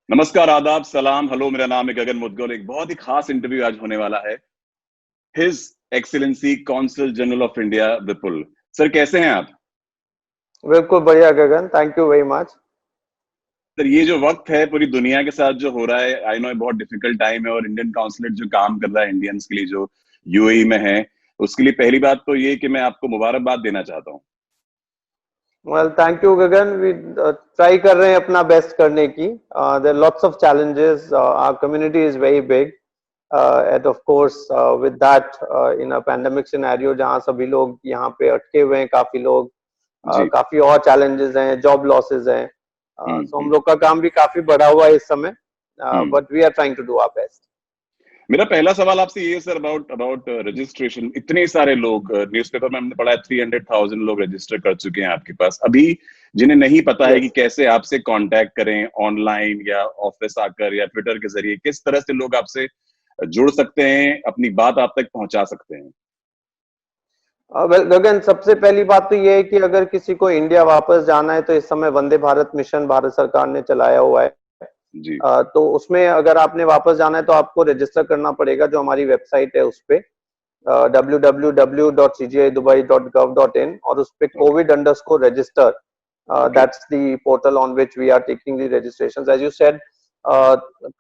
नमस्कार, आदाब, सलाम, हेलो। मेरा नाम है गगन मुदगल। एक बहुत ही खास इंटरव्यू आज होने वाला है। His excellency consul general of India Vipul sir, कैसे हैं आप? बिल्कुल बढ़िया Gagan, thank you very much. Sir, ये जो वक्त है पूरी दुनिया के साथ जो हो रहा है, आई नो बहुत डिफिकल्ट टाइम है, और इंडियन काउंसलेट जो काम कर रहा है इंडियंस के लिए जो यूएई में है, उसके लिए पहली बात तो ये कि मैं आपको मुबारकबाद देना चाहता हूँ। Well thank you Gagan, we try कर रहे हैं अपना बेस्ट करने की। There lots of challenges, our community is very big and of course with that in a pandemic scenario जहां सभी लोग यहाँ पे अटके हुए हैं, काफी लोग, जी। काफी और चैलेंजेस हैं, जॉब लॉसेस हैं। सो हम हम्म। लोग का काम भी काफी बढ़ा हुआ है इस समय, हम्म। But we are trying to do our best. मेरा पहला सवाल आपसे ये है सर, अबाउट अबाउट रजिस्ट्रेशन। इतने सारे लोग, न्यूज़पेपर में हमने पढ़ा है 300,000 लोग रजिस्टर कर चुके हैं आपके पास। अभी जिन्हें नहीं पता है कि यस। कैसे आपसे कांटेक्ट करें, ऑनलाइन या ऑफिस आकर या ट्विटर के जरिए, किस तरह से लोग आपसे जुड़ सकते हैं, अपनी बात आप तक पहुंचा सकते हैं? वेल गगन, सबसे पहली बात तो ये है कि अगर किसी को इंडिया वापस जाना है तो इस समय वंदे भारत मिशन भारत सरकार ने चलाया हुआ है। जी। तो उसमें अगर आपने वापस जाना है तो आपको रजिस्टर करना पड़ेगा, जो हमारी वेबसाइट है उस पे www.cgidubai.gov.in, और उस पे okay. Covid underscore register, okay. That's the portal on which we are taking the registration. As you said,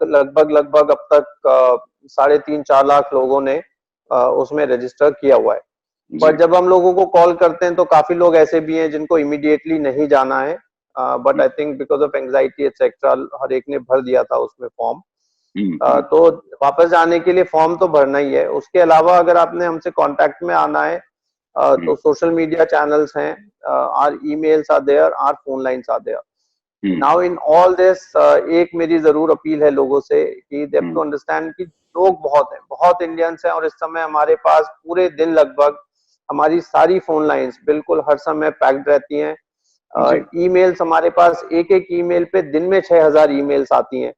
लगभग लगभग अब तक 3.5-4 लाख लोगों ने उसमें रजिस्टर किया हुआ है। जी। बट जब हम लोगों को कॉल करते हैं तो काफी लोग ऐसे भी हैं जिनको इमीडिएटली नहीं जाना है, but hmm. I think because of anxiety etcetera हर एक ने भर दिया था उसमें फॉर्म। हम्म। तो वापस जाने के लिए फॉर्म तो भरना ही है। उसके अलावा अगर आपने हमसे कांटेक्ट में आना है, तो हम्म। सोशल मीडिया चैनल्स हैं, are emails are there, are phone lines are there. Hmm. Now in all this, एक मेरी जरूर अपील है लोगों से कि they have hmm. To understand कि लोग बहुत हैं, बहुत इंडियंस हैं, और इस समय हमारे पास पूरे दिन लगभग हमारी सारी फोन लाइंस बिल्कुल हर समय पैक्ड रहती हैं। जी। ईमेल्स हमारे पास, एक एक ईमेल पे दिन में 6,000 ईमेल्स आती हैं।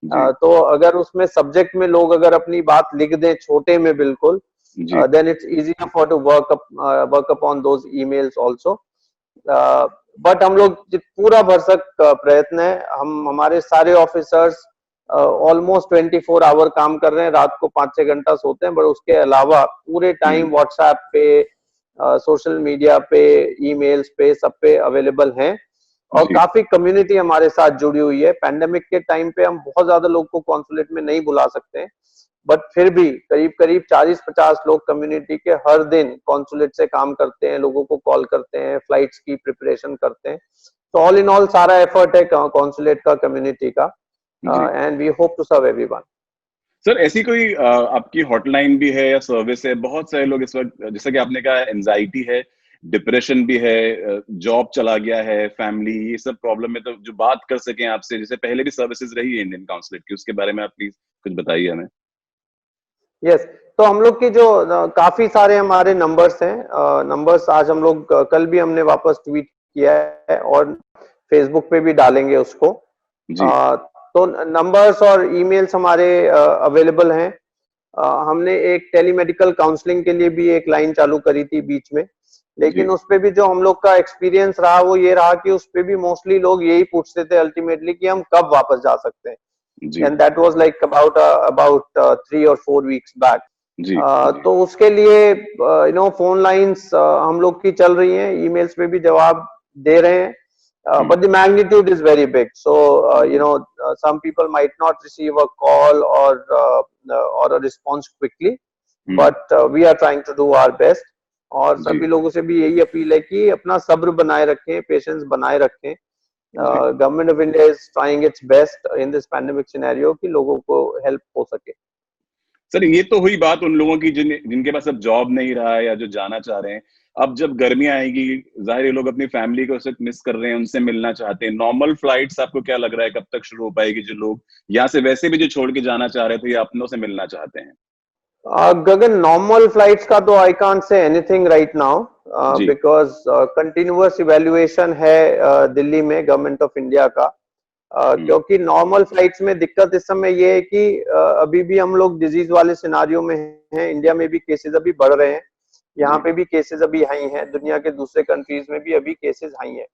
जी। तो अगर उसमें सब्जेक्ट में लोग अगर अपनी बात लिख दें छोटे में बिल्कुल, जी। Then it's easier for to work upon those emails also. But हम लोग पूरा भरसक प्रयत्न है, हम हमारे सारे ऑफिसर्स ऑलमोस्ट 24 आवर काम कर रहे हैं, रात को 5-6 घंटा सोते हैं, बट उसके अलावा पूरे टाइम व्हाट्सएप पे, सोशल मीडिया पे, ईमेल्स पे, सब पे अवेलेबल हैं। और जी। काफी कम्युनिटी हमारे साथ जुड़ी हुई है। पैंडेमिक के टाइम पे हम बहुत ज्यादा लोग को कॉन्सुलेट में नहीं बुला सकते हैं, बट फिर भी करीब करीब 40-50 लोग कम्युनिटी के हर दिन कॉन्सुलेट से काम करते हैं, लोगों को कॉल करते हैं, फ्लाइट्स की प्रिपरेशन करते हैं। तो ऑल इन ऑल सारा एफर्ट है कॉन्सुलेट का, कम्युनिटी का, जी। And we hope to serve everyone. Sir, ऐसी कोई आपकी हॉटलाइन भी है या सर्विस है? बहुत सारे लोग इस वक्त, जैसा कि आपने कहा, एंजाइटी है, डिप्रेशन भी है, जॉब चला गया है, फैमिली, ये सब प्रॉब्लम में, तो जो बात कर सकें आपसे, जैसे पहले भी सर्विसेज रही है इंडियन काउंसलेट की, उसके बारे में आप प्लीज कुछ बताइए हमें। यस। तो हम लोग की जो काफी सारे हमारे नंबर्स हैं, नंबर्स आज हम लोग, कल भी हमने वापस ट्वीट किया है और फेसबुक पे भी डालेंगे उसको। जी। तो नंबर्स और ईमेल्स हमारे अवेलेबल हैं। हमने एक टेलीमेडिकल काउंसलिंग के लिए भी एक लाइन चालू करी थी बीच में, जी। लेकिन उस पे भी जो हम लोग का एक्सपीरियंस रहा वो ये रहा कि उस पे भी मोस्टली लोग यही पूछते थे अल्टीमेटली कि हम कब वापस जा सकते हैं। जी। And that was like about 3 और 4 वीक्स बैक। जी। जी। तो उसके लिए फोन लाइंस हम लोग की चल रही हैं, ईमेल्स पे भी जवाब दे रहे हैं, but the magnitude is very big, so ji. some people might not receive a call or a response quickly, hmm. but we are trying to do our best। और जी। सभी लोगों से भी यही अपील है कि अपना सब्र बनाए रखें, पेशेंस बनाए रखें। जी। Government of India is trying its best in this pandemic scenario कि लोगों को हेल्प हो सके। सर, ये तो हुई बात उन लोगों की जिनके पास अब जॉब नहीं रहा है या जो जाना चाह रहे हैं। अब जब गर्मियां आएगी, जाहिर है लोग अपनी फैमिली को उस वक्त मिस कर रहे हैं, उनसे मिलना चाहते हैं। नॉर्मल फ्लाइट्स आपको क्या लग रहा है कब तक शुरू हो पाएगी? जो लोग यहाँ से वैसे भी जो छोड़ के जाना चाह रहे थे या अपनों से मिलना चाहते हैं। गगन, नॉर्मल फ्लाइट्स का तो I can't say anything right now, जी। बिकॉज कंटिन्यूअस इवैल्यूएशन है दिल्ली में गवर्नमेंट ऑफ इंडिया का। हम्म। क्योंकि नॉर्मल फ्लाइट्स में दिक्कत इस समय ये है कि अभी भी हम लोग डिजीज वाले सिनारियो में हैं। इंडिया में भी केसेस अभी बढ़ रहे हैं, यहाँ जी। पे भी केसेस अभी हाई हैं, दुनिया के दूसरे कंट्रीज में भी अभी केसेस हाई हैं।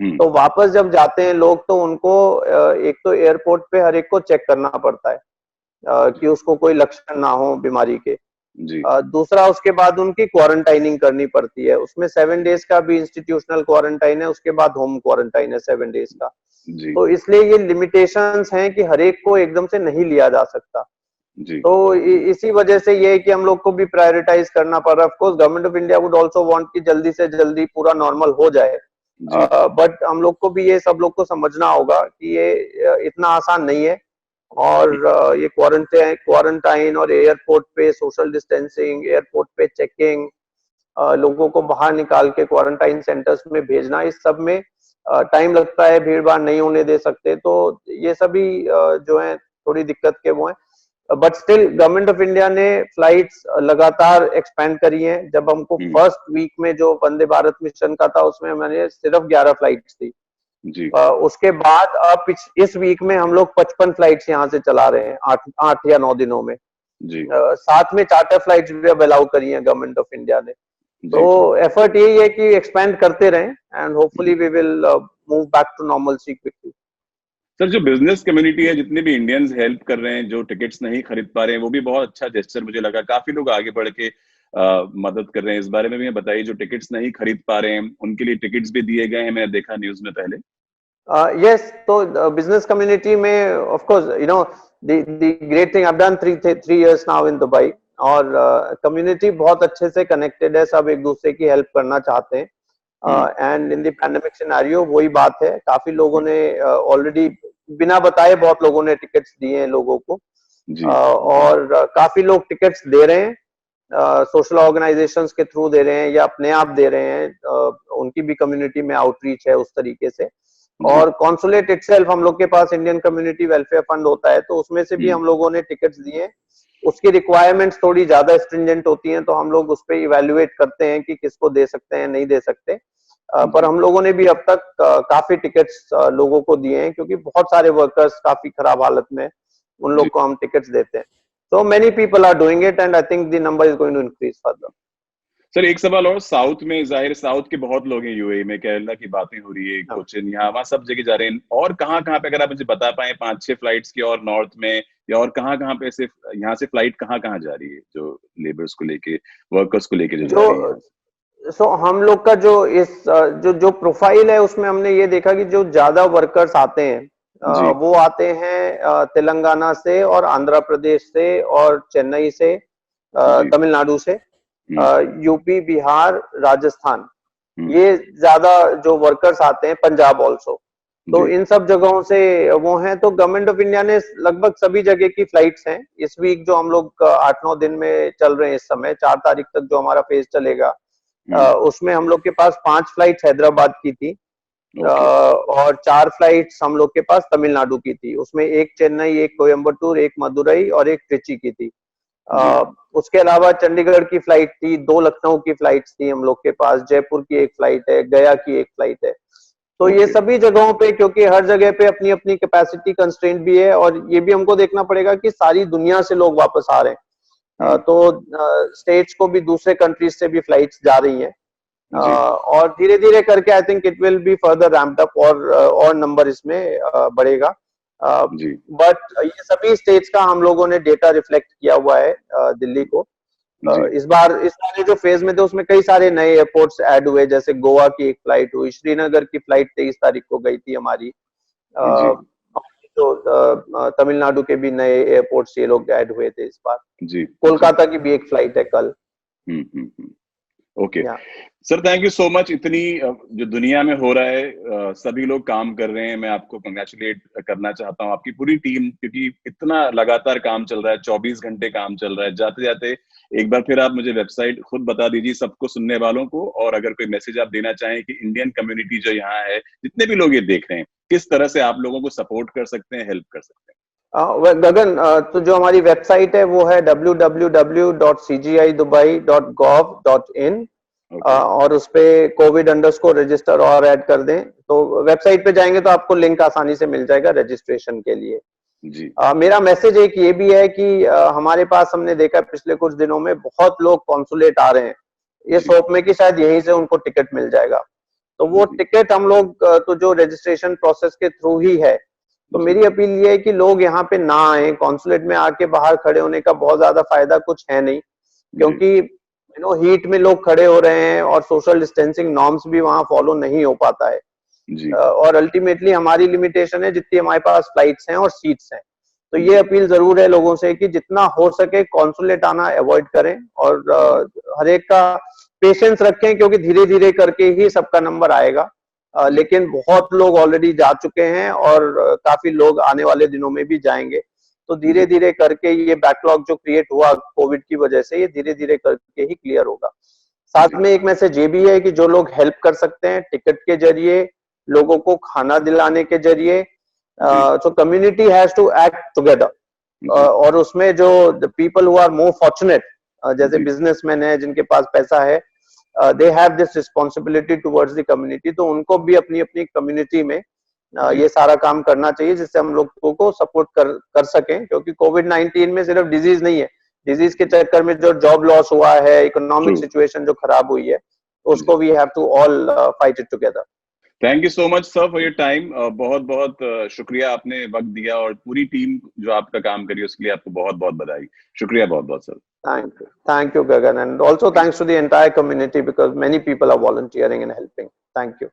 तो वापस जब जाते हैं लोग तो उनको एक तो एयरपोर्ट पे हर एक को चेक करना पड़ता है कि उसको कोई लक्षण ना हो बीमारी के। जी दूसरा उसके बाद उनकी क्वारंटाइनिंग करनी पड़ती है, उसमें 7 डेज का भी इंस्टीट्यूशनल क्वारंटाइन है, उसके बाद होम क्वारंटाइन है 7 डेज का। जी तो इसलिए ये लिमिटेशंस हैं कि हर एक को एकदम से नहीं लिया जा सकता। जी तो इसी वजह से ये है कि हम लोग को भी प्रायोरिटाइज करना पड़ रहा है। Of course government of India would also want कि जल्दी से जल्दी पूरा नॉर्मल हो जाए, जी बट हम लोग को भी ये सब लोग को समझना होगा कि ये इतना आसान नहीं है। और ये क्वारंटाइन और एयरपोर्ट पे सोशल डिस्टेंसिंग, एयरपोर्ट पे चेकिंग, लोगों को बाहर निकाल के क्वारंटाइन सेंटर्स में भेजना, इस सब में टाइम लगता है, भीड़ भाड़ नहीं होने दे सकते। तो ये सभी जो है थोड़ी दिक्कत के वो हैं, but still government of India ने फ्लाइट्स लगातार एक्सपेंड करी हैं। जब हमको फर्स्ट वीक में जो वंदे भारत मिशन का था उसमें हमारे सिर्फ 11 फ्लाइट्स थी। जी उसके बाद अब इस वीक में हम लोग 55 फ्लाइट्स यहाँ से चला रहे हैं, 8 या 9 दिनों में। जी साथ में चार्टर फ्लाइट्स भी अब अलाउ करी हैं गवर्नमेंट ऑफ इंडिया ने। तो जी एफर्ट यही है कि एक्सपेंड करते रहें and hopefully we will move back to normalcy quickly. Sir, जो बिजनेस कम्युनिटी है, जितने भी इंडियंस हेल्प कर रहे हैं, जो टिकट्स नहीं खरीद पा रहे हैं, वो भी बहुत अच्छा जेस्चर मुझे लगा। काफी लोग आगे बढ़ के मदद कर रहे हैं। इस बारे में भी बताइए, जो टिकट्स नहीं खरीद पा रहे हैं उनके लिए टिकट्स भी दिए गए हैं, मैंने देखा न्यूज में पहले। Yes, तो बिजनेस कम्युनिटी में of course the great thing, I have done 3 years now in Dubai, और कम्युनिटी बहुत अच्छे से कनेक्टेड है, सब एक दूसरे की हेल्प करना चाहते हैं। And in the pandemic scenario वही बात है, काफी लोगों ने ऑलरेडी बिना बताए बहुत लोगों ने टिकट्स दिए हैं लोगों को। जी और काफी लोग टिकट्स दे रहे हैं, सोशल ऑर्गेनाइजेशंस के थ्रू दे रहे हैं या अपने आप दे रहे हैं। उनकी भी कम्युनिटी में आउटरीच है उस तरीके से। जी और कॉन्सुलेट इटसेल्फ, हम लोग के पास इंडियन कम्युनिटी वेलफेयर फंड होता है, तो उसमें से भी हम लोगों ने टिकट्स दिए। उसकी रिक्वायरमेंट्स थोड़ी ज्यादा स्ट्रिंजेंट होती हैं, तो हम लोग उस पर इवेल्युएट करते हैं कि किसको दे सकते हैं, नहीं दे सकते। पर हम लोगों ने भी अब तक काफी टिकट्स लोगों को दिए हैं, क्योंकि बहुत सारे वर्कर्स काफी खराब हालत में, उन जी लोग को हम टिकट्स देते हैं। So many people are doing it and I think the number is going to increase further. Sir, एक सवाल और। साउथ में, जाहिर साउथ के बहुत लोग हैं, यूएई में, केरला की बातें हो रही है, कोचिन, यहाँ वहाँ सब जगह जा रहे हैं। और कहाँ कहाँ पे, अगर आप मुझे बता पाए, 5-6 फ्लाइट्स की, और नॉर्थ में, या और कहाँ कहाँ पे सिर्फ यहाँ से फ्लाइट कहाँ कहाँ जा रही है, जो लेबर्स को लेके, वर्कर्स को लेके जो जा रही है? हम लोग का जो जो प्रोफाइल है उसमें हमने ये देखा कि जो ज्यादा वर्कर्स आते हैं जी वो आते हैं तेलंगाना से और आंध्र प्रदेश से और चेन्नई से, जी तमिलनाडु से, यूपी, बिहार, राजस्थान, हम्म ये ज्यादा जो वर्कर्स आते हैं, पंजाब ऑल्सो। तो जी इन सब जगहों से वो हैं। तो गवर्नमेंट ऑफ इंडिया ने लगभग सभी जगह की फ्लाइट्स हैं इस वीक, जो हम लोग 8-9 दिन में चल रहे हैं इस समय, 4 तारीख तक जो हमारा फेज चलेगा, उसमें हम लोग के पास 5 फ्लाइट्स हैदराबाद की थी, ओके और 4 फ्लाइट्स हम लोग के पास तमिलनाडु की थी। उसमें एक चेन्नई, एक कोयम्बटूर, एक मदुरई और एक ट्रिची की थी। जी उसके अलावा चंडीगढ़ की फ्लाइट थी, 2 लखनऊ की फ्लाइट्स थी हम लोग के पास, जयपुर की एक फ्लाइट है, गया की एक फ्लाइट है। तो ये ओके सभी जगहों पे, क्योंकि हर जगह पे अपनी अपनी कैपेसिटी कंस्ट्रेंट भी है, और ये भी हमको देखना पड़ेगा कि सारी दुनिया से लोग वापस आ रहे हैं। तो स्टेट्स को भी दूसरे कंट्रीज से भी फ्लाइट्स जा रही हैं। जी और धीरे धीरे करके I think it will be further ramped up, और नंबर इसमें बढ़ेगा। जी बट ये सभी स्टेट्स का हम लोगों ने डेटा रिफ्लेक्ट किया हुआ है दिल्ली को। जी इस वाले जो फेज में थे उसमें कई सारे नए एयरपोर्ट्स ऐड हुए, जैसे गोवा की एक फ्लाइट हुई, श्रीनगर की फ्लाइट 23 तारीख को गई थी हमारी। जी तो तमिलनाडु के भी नए एयरपोर्ट्स ये लोग ऐड हुए थे इस बार। जी जी कोलकाता की भी एक फ्लाइट है कल। ओके या sir, thank you so much. इतनी जो दुनिया में हो रहा है, सभी लोग काम कर रहे हैं। मैं आपको कंग्रेचुलेट करना चाहता हूँ, आपकी पूरी टीम, क्योंकि इतना लगातार काम चल रहा है, 24 घंटे काम चल रहा है। जाते जाते एक बार फिर आप मुझे वेबसाइट खुद बता दीजिए सबको, सुनने वालों को, और अगर कोई मैसेज आप देना चाहें कि इंडियन कम्युनिटी जो यहाँ है, जितने भी लोग ये देख रहे हैं, किस तरह से आप लोगों को सपोर्ट कर सकते हैं, हेल्प कर सकते हैं। गगन, तो जो हमारी वेबसाइट है वो है www.cgidubai.gov.in, ओके और उस पे COVID_रजिस्टर और ऐड कर दें तो वेबसाइट पे जाएंगे तो आपको लिंक आसानी से मिल जाएगा रजिस्ट्रेशन के लिए। जी मेरा मैसेज एक ये भी है कि हमारे पास हमने देखा पिछले कुछ दिनों में बहुत लोग कॉन्सुलेट आ रहे हैं इस जी होप में कि शायद यहीं से उनको टिकट मिल जाएगा। तो वो टिकट हम लोग तो जो रजिस्ट्रेशन प्रोसेस के थ्रू ही है। तो मेरी अपील ये है कि लोग यहाँ पे ना आए, कॉन्सुलेट में आके बाहर खड़े होने का बहुत ज्यादा फायदा कुछ है नहीं, क्योंकि हीट में लोग खड़े हो रहे हैं और सोशल डिस्टेंसिंग नॉर्म्स भी वहाँ फॉलो नहीं हो पाता है। और अल्टीमेटली हमारी लिमिटेशन है जितनी हमारे पास फ्लाइट्स हैं और सीट्स हैं। तो ये अपील जरूर है लोगों से कि जितना हो सके कॉन्सुलेट आना अवॉइड करें, और हर एक का पेशेंस रखें, क्योंकि धीरे धीरे करके ही सबका नंबर आएगा। लेकिन बहुत लोग ऑलरेडी जा चुके हैं और काफी लोग आने वाले दिनों में भी जाएंगे। तो धीरे धीरे करके ये बैकलॉग जो क्रिएट हुआ कोविड की वजह से, ये धीरे धीरे करके ही क्लियर होगा। साथ में एक मैसेज ये भी है कि जो लोग हेल्प कर सकते हैं टिकट के जरिए, लोगों को खाना दिलाने के जरिए, so community has to act together. और उसमें जो the people who are more fortunate, जैसे बिजनेसमैन है जिनके पास पैसा है, they have this responsibility towards the community. तो उनको भी अपनी अपनी कम्युनिटी में ये सारा काम करना चाहिए, जिससे हम लोगों को सपोर्ट कर सकें। क्योंकि कोविड-19 में सिर्फ डिजीज नहीं है, डिजीज के चक्कर में जो जॉब लॉस हुआ है, इकोनॉमिक सिचुएशन जो खराब हुई है, उसको we have to all fight it together. Thank you so much sir for your time. बहुत बहुत शुक्रिया, आपने वक्त दिया, और पूरी टीम जो आपका काम करी उसके लिए आपको बहुत बहुत बधाई। शुक्रिया बहुत बहुत sir. Thank you Gagan, and also thanks to the entire community because many people are volunteering and helping. Thank you.